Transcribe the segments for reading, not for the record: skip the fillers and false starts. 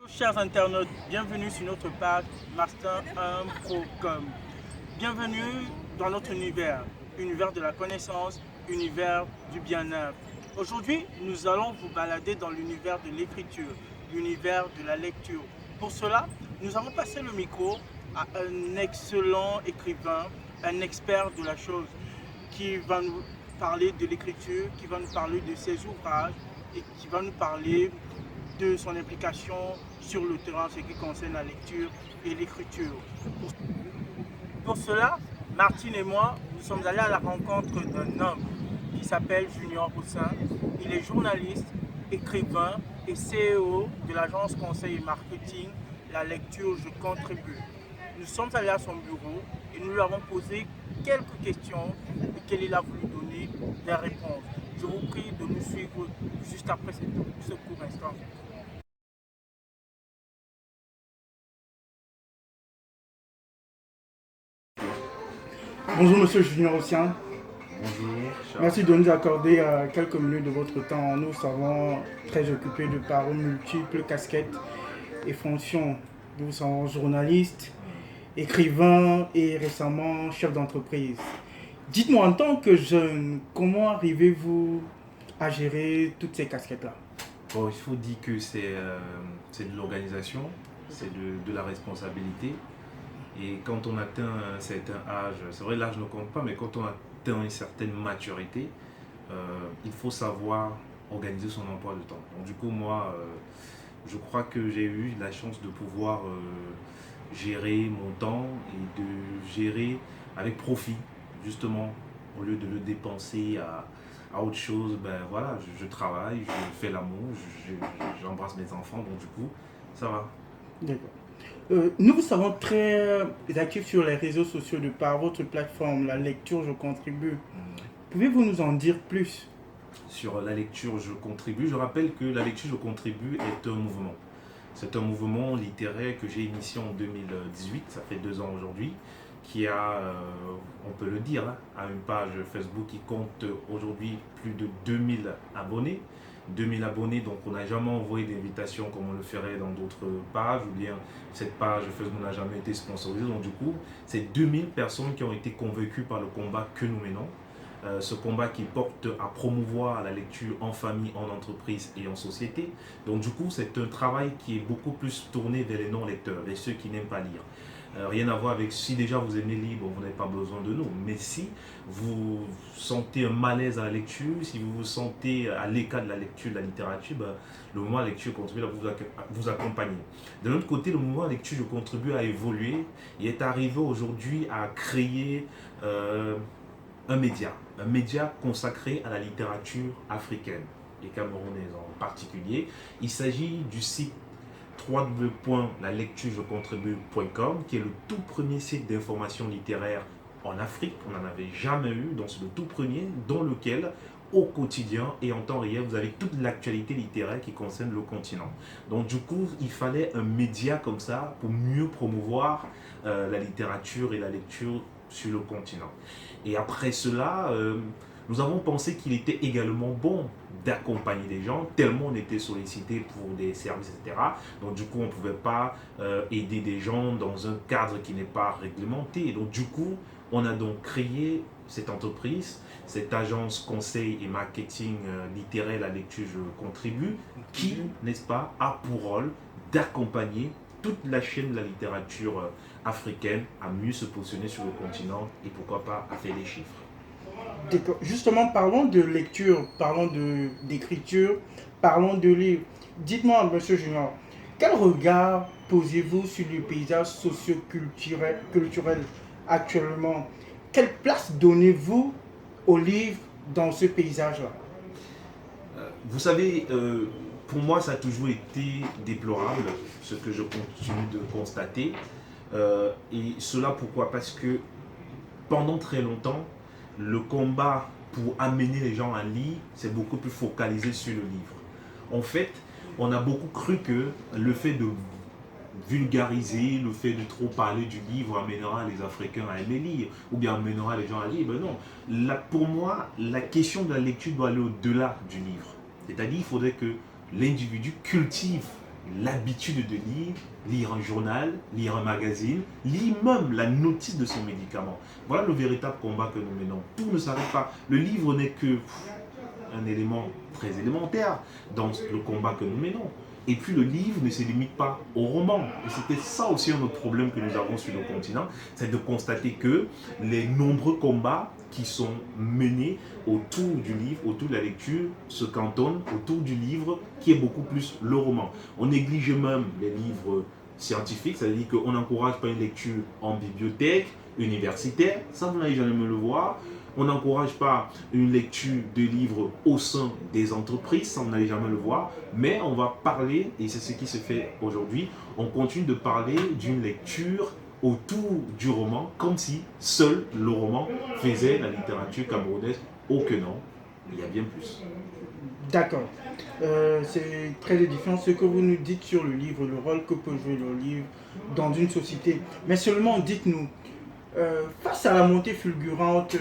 Chers internautes, bienvenue sur notre page Master1.com. Bienvenue dans notre univers de la connaissance, univers du bien-être. Aujourd'hui, nous allons vous balader dans l'univers de l'écriture, l'univers de la lecture. Pour cela, nous avons passé le micro à un excellent écrivain, un expert de la chose, qui va nous parler de l'écriture, qui va nous parler de ses ouvrages et qui va nous parler de son implication sur le terrain, ce qui concerne la lecture et l'écriture. Pour cela, Martine et moi, nous sommes allés à la rencontre d'un homme qui s'appelle Junior Boussin. Il est journaliste, écrivain et CEO de l'agence conseil et marketing La Lecture Je Contribue. Nous sommes allés à son bureau et nous lui avons posé quelques questions auxquelles il a voulu donner des réponses. Je vous prie de nous suivre juste après ce court instant. Bonjour Monsieur Junior Boussin. Bonjour, Charles. Merci de nous accorder quelques minutes de votre temps. Nous sommes très occupés de par multiples casquettes et fonctions. Nous sommes journalistes, écrivains et récemment chef d'entreprise. Dites-moi, en tant que jeune, comment arrivez-vous à gérer toutes ces casquettes-là? Bon, il faut dire que c'est de l'organisation, c'est de la responsabilité. Et quand on atteint un certain âge, c'est vrai l'âge ne compte pas, mais quand on atteint une certaine maturité, il faut savoir organiser son emploi de temps. Donc du coup, moi, je crois que j'ai eu la chance de pouvoir gérer mon temps et de gérer avec profit, justement, au lieu de le dépenser à autre chose. Ben voilà, je travaille, je fais l'amour, j'embrasse mes enfants, donc du coup, ça va. D'accord. Nous vous savons très actifs sur les réseaux sociaux de par votre plateforme, La Lecture Je Contribue. Pouvez-vous nous en dire plus? Sur la lecture, je contribue. Je rappelle que la lecture, je contribue est un mouvement. C'est un mouvement littéraire que j'ai initié en 2018, ça fait 2 ans aujourd'hui, qui a, on peut le dire, hein, a une page Facebook qui compte aujourd'hui plus de 2000 abonnés. 2000 abonnés, donc on n'a jamais envoyé d'invitation comme on le ferait dans d'autres pages, ou bien cette page Facebook n'a jamais été sponsorisée. Donc du coup, c'est 2000 personnes qui ont été convaincues par le combat que nous menons. Ce combat qui porte à promouvoir la lecture en famille, en entreprise et en société. Donc du coup, c'est un travail qui est beaucoup plus tourné vers les non-lecteurs, vers ceux qui n'aiment pas lire. Rien à voir avec si déjà vous aimez lire, bon, vous n'avez pas besoin de nous. Mais si vous sentez un malaise à la lecture, si vous vous sentez à l'écart de la lecture, de la littérature, ben, le mouvement lecture contribue à vous accompagner. De l'autre côté, le mouvement lecture je contribue à évoluer et est arrivé aujourd'hui à créer un média consacré à la littérature africaine et camerounaise en particulier. Il s'agit du site www.lalecturejecontribue.com qui est le tout premier site d'information littéraire en Afrique. On n'en avait jamais eu, donc c'est le tout premier dans lequel au quotidien et en temps réel, vous avez toute l'actualité littéraire qui concerne le continent. Donc du coup, il fallait un média comme ça pour mieux promouvoir la littérature et la lecture sur le continent. Et après cela, nous avons pensé qu'il était également bon d'accompagner des gens, tellement on était sollicité pour des services, etc. Donc du coup, on ne pouvait pas aider des gens dans un cadre qui n'est pas réglementé. Et donc du coup, on a donc créé cette entreprise, cette agence conseil et marketing littéraire, La Lecture Je Contribue, qui, n'est-ce pas, a pour rôle d'accompagner toute la chaîne de la littérature africaine à mieux se positionner sur le continent et pourquoi pas à faire des chiffres. Justement, parlons de lecture, parlons d'écriture, parlons de livres. Dites-moi, Monsieur Junior, quel regard posez-vous sur le paysage socio-culturel actuellement? Quelle place donnez-vous aux livres dans ce paysage-là? Vous savez, pour moi, ça a toujours été déplorable, ce que je continue de constater. Et cela pourquoi? Parce que pendant très longtemps, le combat pour amener les gens à lire, c'est beaucoup plus focalisé sur le livre. En fait, on a beaucoup cru que le fait de vulgariser, le fait de trop parler du livre amènera les Africains à aimer lire, ou bien amènera les gens à lire. Ben non, pour moi, la question de la lecture doit aller au-delà du livre. C'est-à-dire qu'il faudrait que l'individu cultive l'habitude de lire un journal, lire un magazine, lire même la notice de son médicament. Voilà le véritable combat que nous menons. Tout ne s'arrête pas. Le livre n'est que un élément très élémentaire dans le combat que nous menons. Et puis le livre ne se limite pas au roman. Et c'était ça aussi un autre problème que nous avons sur le continent, c'est de constater que les nombreux combats qui sont menés autour du livre, autour de la lecture, se cantonnent autour du livre qui est beaucoup plus le roman. On néglige même les livres scientifiques, c'est-à-dire qu'on n'encourage pas une lecture en bibliothèque, universitaire, ça vous n'allez jamais me le voir. On n'encourage pas une lecture de livres au sein des entreprises, ça on n'allait jamais le voir, mais on va parler, et c'est ce qui se fait aujourd'hui, on continue de parler d'une lecture autour du roman, comme si seul le roman faisait la littérature camerounaise. Oh que non, il y a bien plus. D'accord. C'est très édifiant ce que vous nous dites sur le livre, le rôle que peut jouer le livre dans une société. Mais seulement dites-nous, face à la montée fulgurante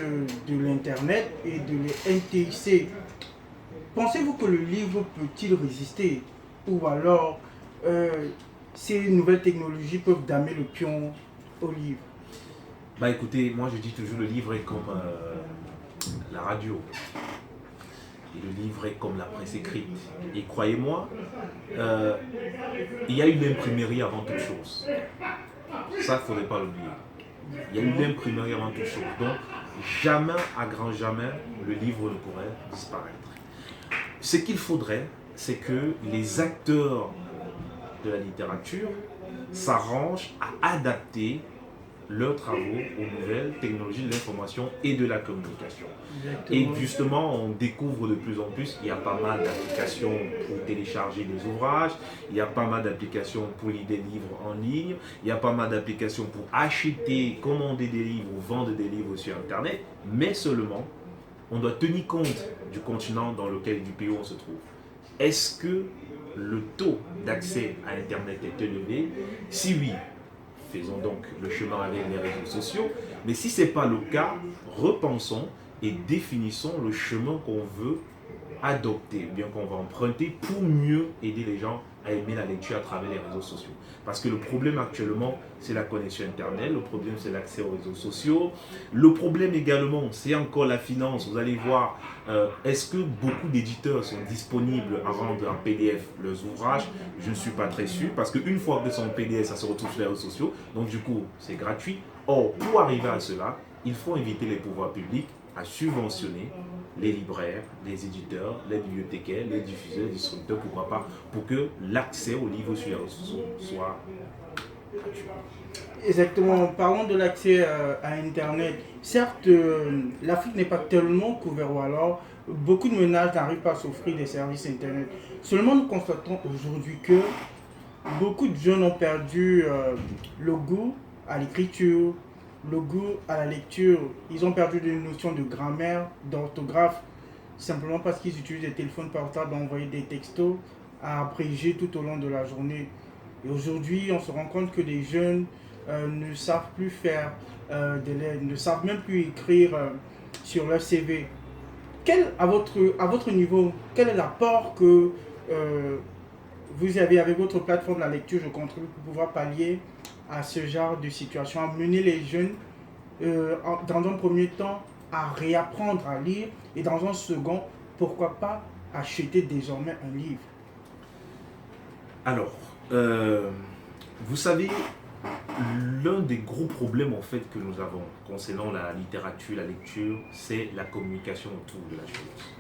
de l'Internet et de l'NTIC, pensez-vous que le livre peut-il résister? Ou alors, ces nouvelles technologies peuvent damer le pion au livre? Bah écoutez, moi je dis toujours le livre est comme la radio. Et le livre est comme la presse écrite. Et croyez-moi, il y a eu l'imprimerie avant toute chose. Ça, il ne faudrait pas l'oublier. Il y a eu l'imprimerie avant toute chose. Donc, jamais, à grand jamais, le livre ne pourrait disparaître. Ce qu'il faudrait, c'est que les acteurs de la littérature s'arrangent à adapter leurs travaux aux nouvelles technologies de l'information et de la communication. Exactement. Et justement, on découvre de plus en plus, il y a pas mal d'applications pour télécharger des ouvrages, il y a pas mal d'applications pour lire des livres en ligne, il y a pas mal d'applications pour acheter, commander des livres ou vendre des livres sur Internet, mais seulement, on doit tenir compte du continent dans lequel, du pays où on se trouve. Est-ce que le taux d'accès à Internet est élevé? Si oui, faisons donc le chemin avec les réseaux sociaux. Mais si ce n'est pas le cas, repensons et définissons le chemin qu'on veut adopter, bien qu'on va emprunter pour mieux aider les gens à aimer la lecture à travers les réseaux sociaux. Parce que le problème actuellement, c'est la connexion Internet, le problème c'est l'accès aux réseaux sociaux, le problème également, c'est encore la finance. Vous allez voir, est-ce que beaucoup d'éditeurs sont disponibles à rendre en PDF leurs ouvrages? Je ne suis pas très sûr, parce qu'une fois que c'est en PDF, ça se retrouve sur les réseaux sociaux, donc du coup, c'est gratuit. Or, pour arriver à cela, il faut inviter les pouvoirs publics à subventionner les libraires, les éditeurs, les bibliothécaires, les diffuseurs, les distributeurs, pourquoi pas, pour que l'accès aux livres sur les réseaux soit gratuit. Exactement, parlons de l'accès à Internet. Certes, l'Afrique n'est pas tellement couverte, ou alors beaucoup de ménages n'arrivent pas à s'offrir des services Internet. Seulement, nous constatons aujourd'hui que beaucoup de jeunes ont perdu le goût à l'écriture, le goût à la lecture. Ils ont perdu des notions de grammaire, d'orthographe, simplement parce qu'ils utilisent des téléphones portables à envoyer des textos, à abréger tout au long de la journée. Et aujourd'hui, on se rend compte que les jeunes ne savent plus faire des lettres, ne savent même plus écrire sur leur CV. À votre niveau, quel est l'apport que vous avez avec votre plateforme La Lecture Je Contribue pour pouvoir pallier à ce genre de situation, amener les jeunes dans un premier temps à réapprendre à lire et dans un second, pourquoi pas acheter désormais un livre? Alors, vous savez, l'un des gros problèmes en fait que nous avons concernant la littérature, la lecture, c'est la communication autour de la chose.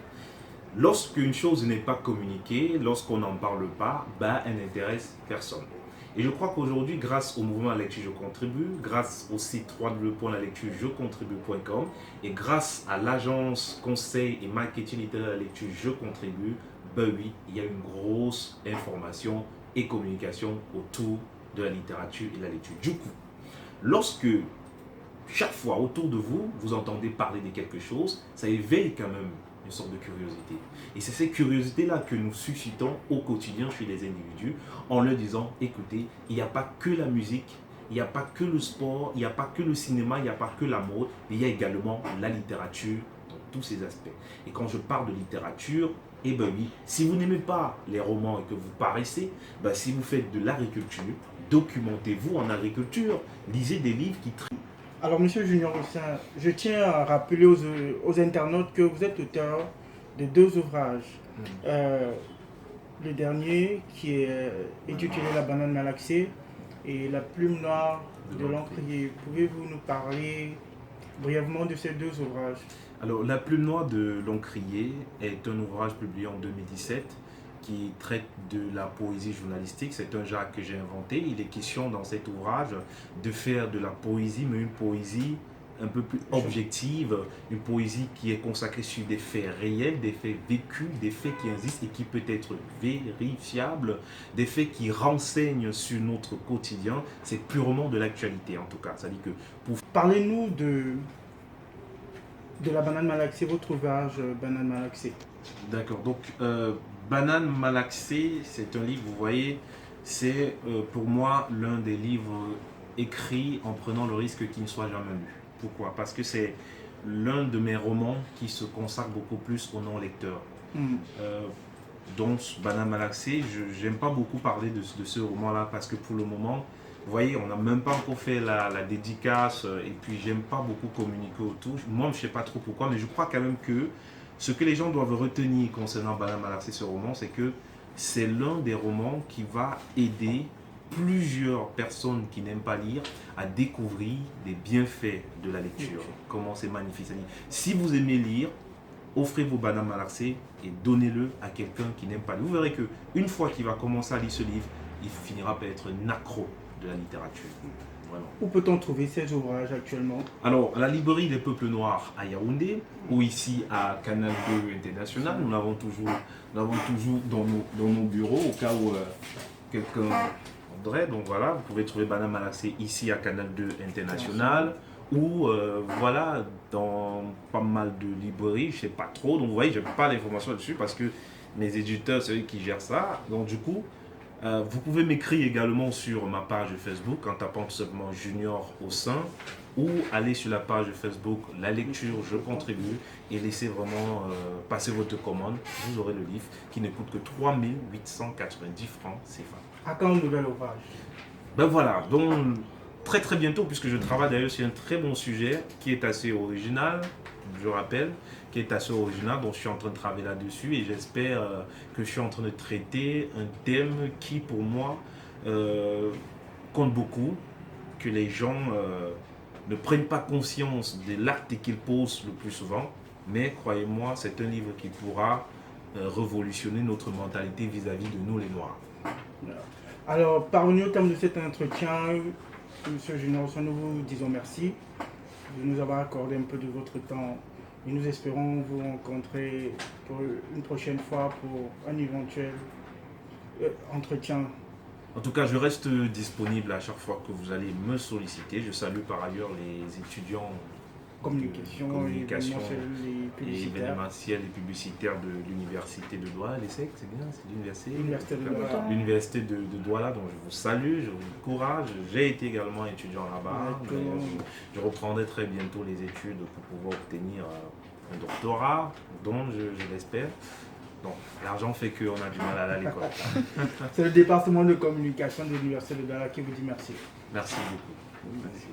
Lorsqu'une chose n'est pas communiquée, lorsqu'on n'en parle pas, elle n'intéresse personne. Et je crois qu'aujourd'hui, grâce au mouvement La Lecture Je Contribue, grâce au site www.lalecturejecontribue.com et grâce à l'agence conseil et marketing littéraire La Lecture Je Contribue, oui, il y a une grosse information et communication autour de la littérature et de la lecture. Du coup, lorsque chaque fois autour de vous, vous entendez parler de quelque chose, ça éveille quand même une sorte de curiosité. Et c'est cette curiosité-là que nous suscitons au quotidien chez les individus en leur disant, écoutez, il n'y a pas que la musique, il n'y a pas que le sport, il n'y a pas que le cinéma, il n'y a pas que la mode, mais il y a également la littérature dans tous ces aspects. Et quand je parle de littérature, Eh bien oui, si vous n'aimez pas les romans et que vous paraissez, ben si vous faites de l'agriculture, documentez-vous en agriculture, lisez des livres qui traitent. Alors, Monsieur Junior Hussin, je tiens à rappeler aux internautes que vous êtes auteur de 2 ouvrages. Le dernier qui est intitulé La banane malaxée et La plume noire de l'encrier. Pouvez-vous nous parler brièvement de ces 2 ouvrages? Alors, La plume noire de l'encrier est un ouvrage publié en 2017 qui traite de la poésie journalistique. C'est un genre que j'ai inventé. Il est question dans cet ouvrage de faire de la poésie, mais une poésie un peu plus objective, une poésie qui est consacrée sur des faits réels, des faits vécus, des faits qui existent et qui peut être vérifiables, des faits qui renseignent sur notre quotidien. C'est purement de l'actualité en tout cas. C'est-à-dire que pour... Parlez-nous de la banane malaxée, votre ouvrage Banane malaxée. D'accord, donc Banane malaxée, c'est un livre, vous voyez, c'est pour moi l'un des livres écrits en prenant le risque qu'il ne soit jamais lu. Pourquoi? Parce que c'est l'un de mes romans qui se consacre beaucoup plus au non-lecteur. Donc Banane malaxée, je n'aime pas beaucoup parler de ce roman-là parce que pour le moment, vous voyez, on n'a même pas encore fait la dédicace et puis j'aime pas beaucoup communiquer autour. Moi, je ne sais pas trop pourquoi, mais je crois quand même que ce que les gens doivent retenir concernant Banane malaxée, ce roman, c'est que c'est l'un des romans qui va aider plusieurs personnes qui n'aiment pas lire à découvrir les bienfaits de la lecture. Comment c'est magnifique. Si vous aimez lire, offrez vos Banane malaxée et donnez-le à quelqu'un qui n'aime pas lire. Vous verrez qu'une fois qu'il va commencer à lire ce livre, il finira par être un accro de la littérature. Vraiment. Où peut-on trouver ces ouvrages actuellement? Alors, à la librairie des Peuples Noirs à Yaoundé, ou ici à Canal 2 International, nous l'avons toujours dans nos bureaux, au cas où quelqu'un voudrait. Donc voilà, vous pouvez trouver Banane malaxée ici à Canal 2 International, ou voilà, dans pas mal de librairies, je ne sais pas trop. Donc vous voyez, je n'ai pas l'information là-dessus parce que mes éditeurs, c'est eux qui gèrent ça. Donc du coup, vous pouvez m'écrire également sur ma page Facebook en tapant tout simplement Junior Hussin ou aller sur la page Facebook La lecture, je contribue et laissez vraiment passer votre commande. Vous aurez le livre qui ne coûte que 3 890 francs CFA. À quand un nouvel ouvrage? Ben voilà, donc très très bientôt puisque je travaille d'ailleurs sur un très bon sujet qui est assez original, je rappelle, qui est assez original, donc je suis en train de travailler là-dessus et j'espère que je suis en train de traiter un thème qui pour moi compte beaucoup, que les gens ne prennent pas conscience de l'acte qu'ils posent le plus souvent, mais croyez-moi, c'est un livre qui pourra révolutionner notre mentalité vis-à-vis de nous les Noirs. Alors, parvenus au terme de cet entretien, Monsieur Junior Hussin, nous vous disons merci de nous avoir accordé un peu de votre temps. Et nous espérons vous rencontrer pour une prochaine fois pour un éventuel entretien. En tout cas, je reste disponible à chaque fois que vous allez me solliciter. Je salue par ailleurs les étudiants Communication et événementiel et publicitaire de l'université de Douala, l'ESSEC, c'est bien, c'est l'université de Douala. L'université de Douala, donc je vous salue, je vous encourage. J'ai été également étudiant là-bas. Je reprendrai très bientôt les études pour pouvoir obtenir un doctorat, dont je l'espère. Donc, l'argent fait qu'on a du mal à aller à l'école. C'est le département de communication de l'université de Douala qui vous dit merci. Merci beaucoup. Merci.